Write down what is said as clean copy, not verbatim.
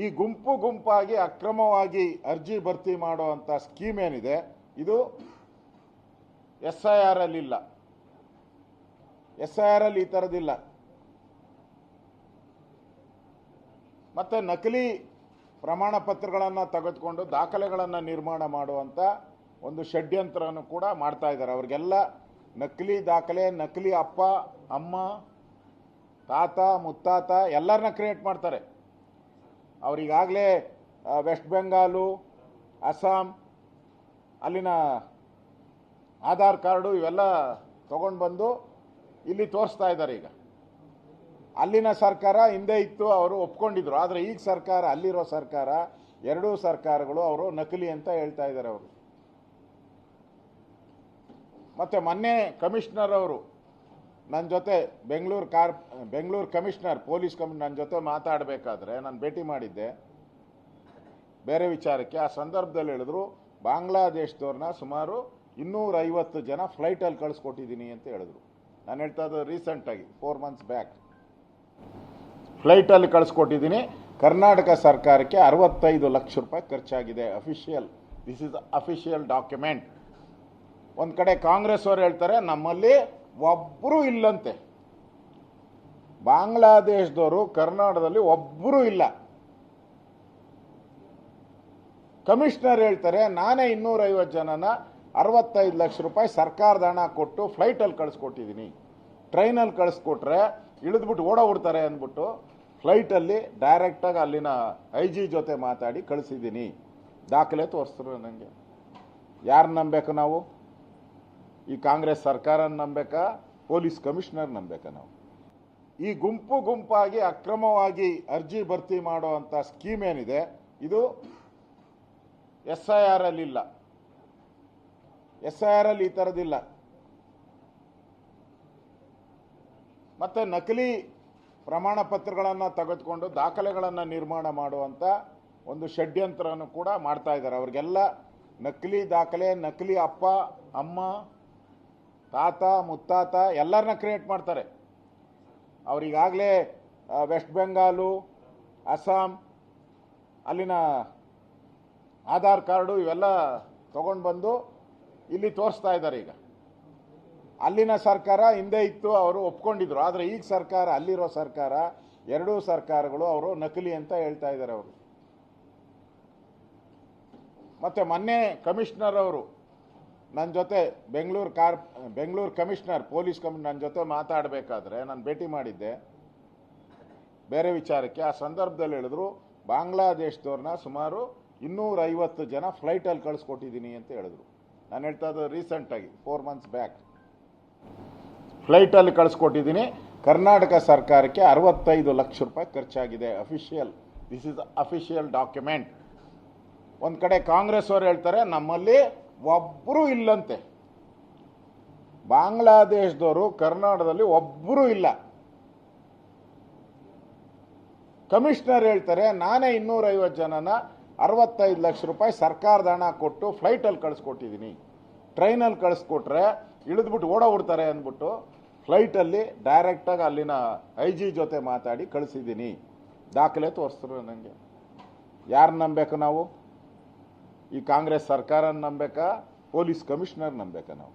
ಈ ಗುಂಪಾಗಿ ಅಕ್ರಮವಾಗಿ ಅರ್ಜಿ ಭರ್ತಿ ಮಾಡುವಂಥ ಸ್ಕೀಮ್ ಏನಿದೆ ಇದು SIR ಅಲ್ಲಿ ಇಲ್ಲ. SIR ಅಲ್ಲಿ ಈ ಥರದಿಲ್ಲ. ಮತ್ತೆ ನಕಲಿ ಪ್ರಮಾಣ ಪತ್ರಗಳನ್ನು ತೆಗೆದುಕೊಂಡು ದಾಖಲೆಗಳನ್ನು ನಿರ್ಮಾಣ ಮಾಡುವಂಥ ಒಂದು ಷಡ್ಯಂತ್ರವನ್ನು ಕೂಡ ಮಾಡ್ತಾ ಇದ್ದಾರೆ. ಅವರಿಗೆಲ್ಲ ನಕಲಿ ದಾಖಲೆ, ನಕಲಿ ಅಪ್ಪ ಅಮ್ಮ ತಾತ ಮುತ್ತಾತ ಎಲ್ಲರನ್ನ ಕ್ರಿಯೇಟ್ ಮಾಡ್ತಾರೆ. ಅವರಿಗಾಗಲೇ ವೆಸ್ಟ್ ಬೆಂಗಾಲು, ಅಸ್ಸಾಂ ಅಲ್ಲಿನ ಆಧಾರ್ ಕಾರ್ಡು ಇವೆಲ್ಲ ತಗೊಂಡು ಬಂದು ಇಲ್ಲಿ ತೋರಿಸ್ತಾ ಇದ್ದಾರೆ. ಈಗ ಅಲ್ಲಿನ ಸರ್ಕಾರ ಹಿಂದೆ ಇತ್ತು, ಅವರು ಒಪ್ಕೊಂಡಿದ್ರು. ಆದರೆ ಈಗ ಸರ್ಕಾರ, ಅಲ್ಲಿರೋ ಸರ್ಕಾರ, ಎರಡೂ ಸರ್ಕಾರಗಳು ಅವರು ನಕಲಿ ಅಂತ ಹೇಳ್ತಾ ಇದ್ದಾರೆ. ಅವರು ಮತ್ತೆ ಮೊನ್ನೆ ಕಮಿಷನರ್ ಅವರು ನನ್ನ ಜೊತೆ ಬೆಂಗಳೂರು ಕಮಿಷನರ್ ಪೊಲೀಸ್ ನನ್ನ ಜೊತೆ ಮಾತಾಡಬೇಕಾದ್ರೆ ನಾನು ಭೇಟಿ ಮಾಡಿದ್ದೆ ಬೇರೆ ವಿಚಾರಕ್ಕೆ. ಆ ಸಂದರ್ಭದಲ್ಲಿ ಹೇಳಿದ್ರು, ಬಾಂಗ್ಲಾದೇಶದವ್ರನ್ನ ಸುಮಾರು 250 ಜನ ಫ್ಲೈಟಲ್ಲಿ ಕಳಿಸ್ಕೊಟ್ಟಿದ್ದೀನಿ ಅಂತ ಹೇಳಿದ್ರು. ನಾನು ಹೇಳ್ತಾ ಇದ್ದು ರೀಸೆಂಟಾಗಿ 4 months ಬ್ಯಾಕ್ ಫ್ಲೈಟಲ್ಲಿ ಕಳಿಸ್ಕೊಟ್ಟಿದ್ದೀನಿ. ಕರ್ನಾಟಕ ಸರ್ಕಾರಕ್ಕೆ 65 ಲಕ್ಷ ರೂಪಾಯಿ ಖರ್ಚಾಗಿದೆ. Official, this is official document. ಒಂದು ಕಡೆ ಕಾಂಗ್ರೆಸ್ ಅವರು ಹೇಳ್ತಾರೆ ನಮ್ಮಲ್ಲಿ ಒಬ್ಬರೂ ಇಲ್ಲಂತೆ. ಬಾಂಗ್ಲಾದೇಶದವರು ಕರ್ನಾಟಕದಲ್ಲಿ ಒಬ್ಬರೂ ಇಲ್ಲ. ಕಮಿಷನರ್ ಹೇಳ್ತಾರೆ ನಾನೇ 250 ಜನನ 65 ಲಕ್ಷ ರೂಪಾಯಿ ಸರ್ಕಾರದ ಹಣ ಕೊಟ್ಟು ಫ್ಲೈಟಲ್ಲಿ ಕಳಿಸ್ಕೊಟ್ಟಿದ್ದೀನಿ. ಟ್ರೈನಲ್ಲಿ ಕಳಿಸ್ಕೊಟ್ರೆ ಇಳಿದ್ಬಿಟ್ಟು ಓಡೋಗ್ಬಿಡ್ತಾರೆ ಅಂದ್ಬಿಟ್ಟು ಫ್ಲೈಟಲ್ಲಿ ಡೈರೆಕ್ಟಾಗಿ ಅಲ್ಲಿನ IG ಜೊತೆ ಮಾತಾಡಿ ಕಳಿಸಿದ್ದೀನಿ. ದಾಖಲೆ ತೋರಿಸಿದ್ರು ನನಗೆ. ಯಾರನ್ನ ನಂಬೇಕು ನಾವು? ಈ ಕಾಂಗ್ರೆಸ್ ಸರ್ಕಾರನ ನಂಬೇಕಾ? ಪೊಲೀಸ್ ಕಮಿಷನರ್ ನಂಬೇಕಾ ನಾವು? ಈ ಗುಂಪಾಗಿ ಅಕ್ರಮವಾಗಿ ಅರ್ಜಿ ಭರ್ತಿ ಮಾಡುವಂಥ ಸ್ಕೀಮ್ ಏನಿದೆ ಇದು SIR ಅಲ್ಲಿ ಇಲ್ಲ. SIR ಅಲ್ಲಿ ಈ ಥರದಿಲ್ಲ. ಮತ್ತೆ ನಕಲಿ ಪ್ರಮಾಣ ಪತ್ರಗಳನ್ನು ತೆಗೆದುಕೊಂಡು ದಾಖಲೆಗಳನ್ನು ನಿರ್ಮಾಣ ಮಾಡುವಂಥ ಒಂದು ಷಡ್ಯಂತ್ರವನ್ನು ಕೂಡ ಮಾಡ್ತಾ ಇದ್ದಾರೆ. ಅವರಿಗೆಲ್ಲ ನಕಲಿ ದಾಖಲೆ, ನಕಲಿ ಅಪ್ಪ ಅಮ್ಮ ತಾತ ಮುತ್ತಾತ ಎಲ್ಲರನ್ನ ಕ್ರಿಯೇಟ್ ಮಾಡ್ತಾರೆ. ಅವರಿಗಾಗಲೇ ವೆಸ್ಟ್ ಬೆಂಗಾಲು, ಅಸ್ಸಾಂ ಅಲ್ಲಿನ ಆಧಾರ್ ಕಾರ್ಡು ಇವೆಲ್ಲ ತಗೊಂಡು ಬಂದು ಇಲ್ಲಿ ತೋರಿಸ್ತಾ ಇದ್ದಾರೆ. ಈಗ ಅಲ್ಲಿನ ಸರ್ಕಾರ ಹಿಂದೆ ಇತ್ತು, ಅವರು ಒಪ್ಕೊಂಡಿದ್ರು. ಆದರೆ ಈಗ ಸರ್ಕಾರ, ಅಲ್ಲಿರೋ ಸರ್ಕಾರ, ಎರಡೂ ಸರ್ಕಾರಗಳು ಅವರು ನಕಲಿ ಅಂತ ಹೇಳ್ತಾ ಇದ್ದಾರೆ. ಅವರು ಮತ್ತೆ ಮೊನ್ನೆ ಕಮಿಷನರ್ ಅವರು ನನ್ನ ಜೊತೆ ಬೆಂಗಳೂರು ಕಮಿಷನರ್ ಪೊಲೀಸ್ ನನ್ನ ಜೊತೆ ಮಾತಾಡಬೇಕಾದ್ರೆ ನಾನು ಭೇಟಿ ಮಾಡಿದ್ದೆ ಬೇರೆ ವಿಚಾರಕ್ಕೆ. ಆ ಸಂದರ್ಭದಲ್ಲಿ ಹೇಳಿದ್ರು, ಬಾಂಗ್ಲಾದೇಶದವ್ರನ್ನ ಸುಮಾರು 250 ಜನ ಫ್ಲೈಟಲ್ಲಿ ಕಳಿಸ್ಕೊಟ್ಟಿದ್ದೀನಿ ಅಂತ ಹೇಳಿದ್ರು. ನಾನು ಹೇಳ್ತಾ ಇದ್ದು ರೀಸೆಂಟಾಗಿ 4 months ಬ್ಯಾಕ್ ಫ್ಲೈಟಲ್ಲಿ ಕಳಿಸ್ಕೊಟ್ಟಿದ್ದೀನಿ. ಕರ್ನಾಟಕ ಸರ್ಕಾರಕ್ಕೆ 65 ಲಕ್ಷ ರೂಪಾಯಿ ಖರ್ಚಾಗಿದೆ. Official, this is official document. ಒಂದು ಕಡೆ ಕಾಂಗ್ರೆಸ್ ಅವರು ಹೇಳ್ತಾರೆ ನಮ್ಮಲ್ಲಿ ಒಬ್ಬರೂ ಇಲ್ಲಂತೆ. ಬಾಂಗ್ಲಾದೇಶದವರು ಕರ್ನಾಟಕದಲ್ಲಿ ಒಬ್ಬರೂ ಇಲ್ಲ. ಕಮಿಷನರ್ ಹೇಳ್ತಾರೆ ನಾನೇ 250 ಜನನ 65 ಲಕ್ಷ ರೂಪಾಯಿ ಸರ್ಕಾರದ ಹಣ ಕೊಟ್ಟು ಫ್ಲೈಟಲ್ಲಿ ಕಳಿಸ್ಕೊಟ್ಟಿದ್ದೀನಿ. ಟ್ರೈನಲ್ಲಿ ಕಳಿಸ್ಕೊಟ್ರೆ ಇಳಿದ್ಬಿಟ್ಟು ಓಡೋಗ್ಬಿಡ್ತಾರೆ ಅಂದ್ಬಿಟ್ಟು ಫ್ಲೈಟಲ್ಲಿ ಡೈರೆಕ್ಟಾಗಿ ಅಲ್ಲಿನ IG ಜೊತೆ ಮಾತಾಡಿ ಕಳಿಸಿದ್ದೀನಿ. ದಾಖಲೆ ತೋರಿಸಿದ್ರು ನನಗೆ. ಯಾರನ್ನ ನಂಬೇಕು ನಾವು? ಈ ಕಾಂಗ್ರೆಸ್ ಸರ್ಕಾರನ ನಂಬೇಕಾ? ಪೊಲೀಸ್ ಕಮಿಷನರ್ ನಂಬೇಕಾ ನಾವು?